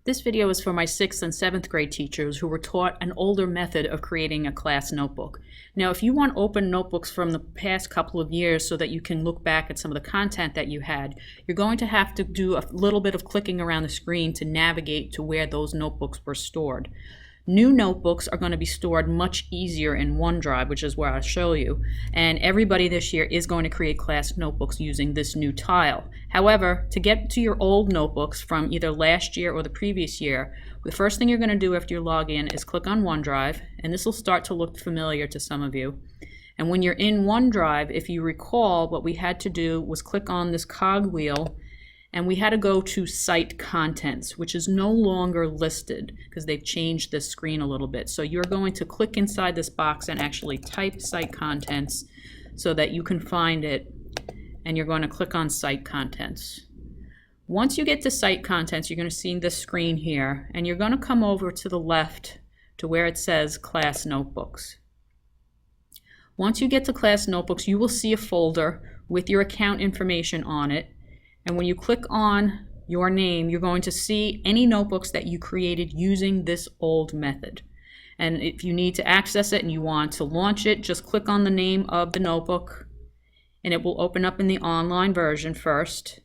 This video is for my 6th and 7th grade teachers who were taught an older method of creating a class notebook. Now, if you want open notebooks from the past couple of years so that you can look back at some of the content that you had, you're going to have to do a little bit of clicking around the screen to navigate to where those notebooks were stored. New notebooks are going to be stored much easier in OneDrive, which is where I'll show you. And everybody this year is going to create class notebooks using this new tile. However, to get to your old notebooks from either last year or the previous year, the first thing you're going to do after you log in is click on OneDrive, and this will start to look familiar to some of you. And when you're in OneDrive, if you recall, what we had to do was click on this cogwheel, and we had to go to Site Contents, which is no longer listed because they've changed this screen a little bit. So you're going to click inside this box and actually type Site Contents so that you can find it, and you're going to click on Site Contents. Once you get to Site Contents, you're going to see this screen here, and you're going to come over to the left to where it says Class Notebooks. Once you get to Class Notebooks, you will see a folder with your account information on it. And when you click on your name, you're going to see any notebooks that you created using this old method. And if you need to access it and you want to launch it, just click on the name of the notebook, and it will open up in the online version first.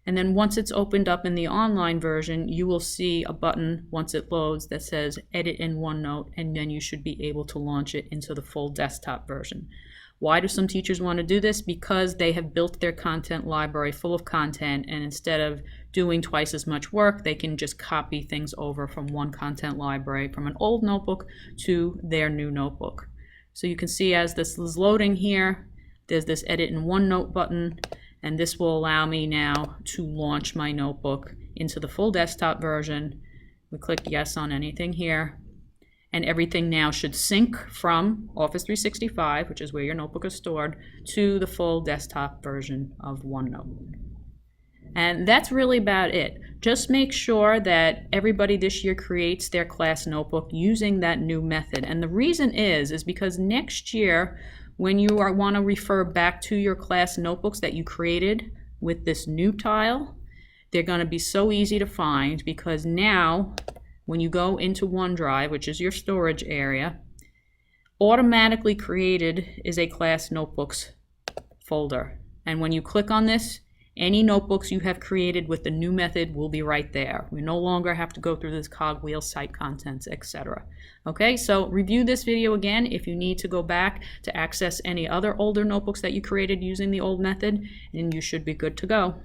And then once it's opened up in the online version, you will see a button once it loads that says Edit in OneNote, and then you should be able to launch it into the full desktop version. Why do some teachers want to do this? Because they have built their content library full of content, and instead of doing twice as much work, they can just copy things over from one content library from an old notebook to their new notebook. So you can see as this is loading here, there's this Edit in OneNote button, and this will allow me now to launch my notebook into the full desktop version. We click yes on anything here. And everything now should sync from Office 365, which is where your notebook is stored, to the full desktop version of OneNote. And that's really about it. Just make sure that everybody this year creates their class notebook using that new method. And the reason is because next year, when you want to refer back to your class notebooks that you created with this new tile, they're going to be so easy to find, because now, when you go into OneDrive, which is your storage area, automatically created is a class notebooks folder. And when you click on this, any notebooks you have created with the new method will be right there. We no longer have to go through this cogwheel, Site Contents, etc. Okay, so review this video again if you need to go back to access any other older notebooks that you created using the old method, and you should be good to go.